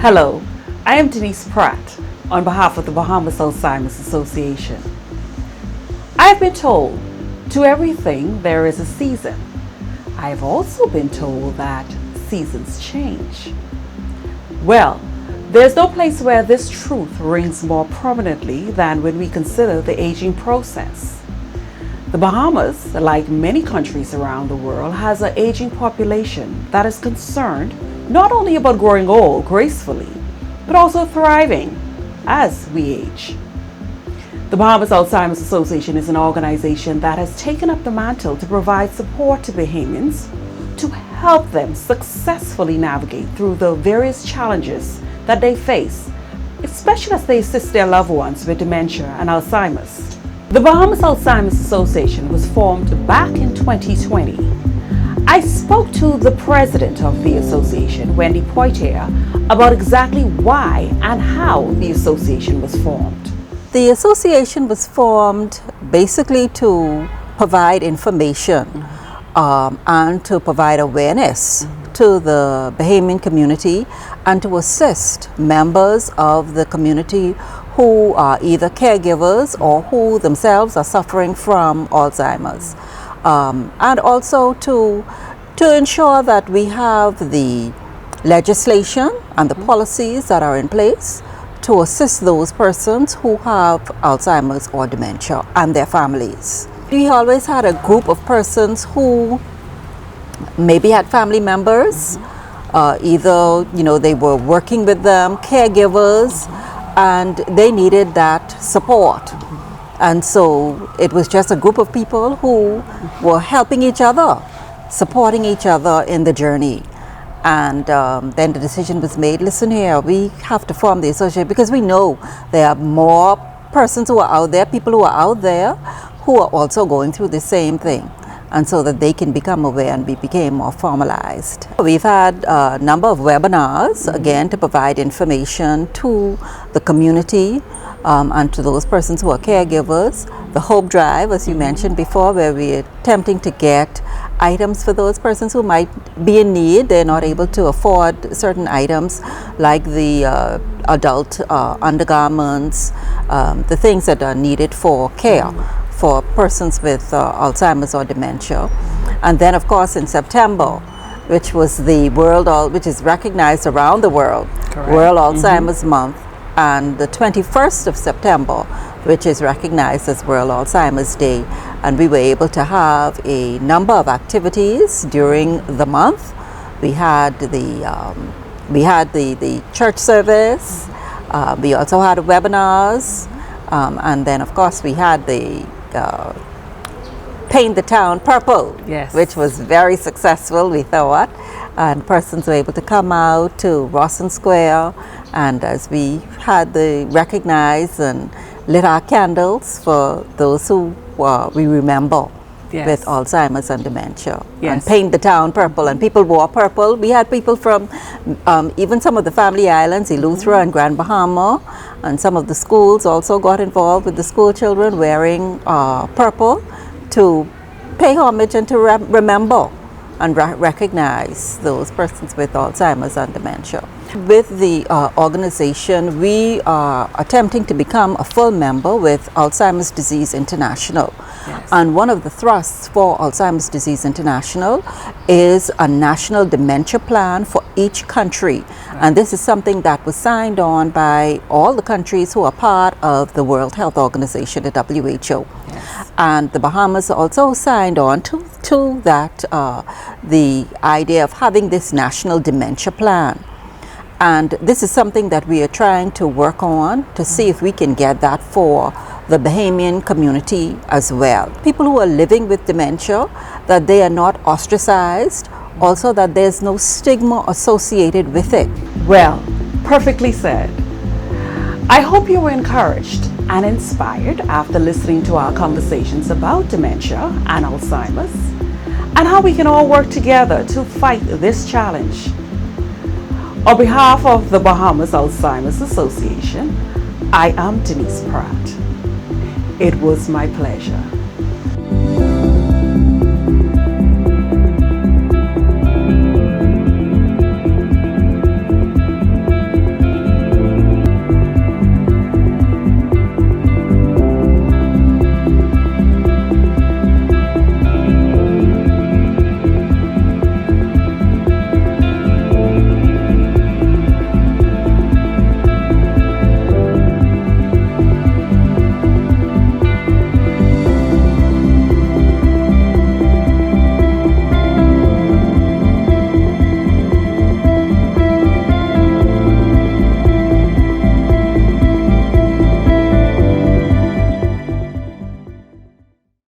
Hello, I am Denise Pratt on behalf of the Bahamas Alzheimer's Association. I have been told to everything there is a season. I have also been told that seasons change. Well, there's no place where this truth rings more prominently than when we consider the aging process. The Bahamas, like many countries around the world, has an aging population that is concerned not only about growing old gracefully, but also thriving as we age. The Bahamas Alzheimer's Association is an organization that has taken up the mantle to provide support to Bahamians to help them successfully navigate through the various challenges that they face, especially as they assist their loved ones with dementia and Alzheimer's. The Bahamas Alzheimer's Association was formed back in 2020. I spoke to the president of the association, Wendy Poitier, about exactly why and how the association was formed. The association was formed basically to provide information and to provide awareness to the Bahamian community and to assist members of the community who are either caregivers or who themselves are suffering from Alzheimer's. And also to ensure that we have the legislation and the policies that are in place to assist those persons who have Alzheimer's or dementia and their families. We always had a group of persons who maybe had family members, either they were working with them, caregivers, and they needed that support. And so it was just a group of people who were helping each other, supporting each other in the journey. And then the decision was made, listen here, we have to form the association because we know there are more persons who are out there, people who are out there who are also going through the same thing. And so that they can become aware and we became more formalized. We've had a number of webinars, again, to provide information to the community and to those persons who are caregivers. The Hope Drive, as you mentioned before, where we're attempting to get items for those persons who might be in need. They're not able to afford certain items like the adult undergarments, the things that are needed for care for persons with Alzheimer's or dementia. And then of course in September, which was the which is recognized around the world, correct, World Alzheimer's Month, and the 21st of September, which is recognized as World Alzheimer's Day. And we were able to have a number of activities during the month. We had the church service, we also had webinars, and then of course we had the Paint the Town Purple, yes, which was very successful, we thought, and persons were able to come out to Rawson Square, and as we had the recognized and lit our candles for those who we remember, yes, with Alzheimer's and dementia, yes, and Paint the Town Purple, and people wore purple. We had people from even some of the family islands, Eleuthera and Grand Bahama, and some of the schools also got involved with the school children wearing purple to pay homage and to remember and recognize those persons with Alzheimer's and dementia. With the organization, we are attempting to become a full member with Alzheimer's Disease International. Yes. And one of the thrusts for Alzheimer's Disease International is a national dementia plan for each country. Right. And this is something that was signed on by all the countries who are part of the World Health Organization, the WHO. Yes. And the Bahamas also signed on to that, the idea of having this national dementia plan. And this is something that we are trying to work on to see if we can get that for the Bahamian community as well. People who are living with dementia, that they are not ostracized, also that there's no stigma associated with it. Well, perfectly said. I hope you were encouraged and inspired after listening to our conversations about dementia and Alzheimer's and how we can all work together to fight this challenge. On behalf of the Bahamas Alzheimer's Association, I am Denise Pratt. It was my pleasure.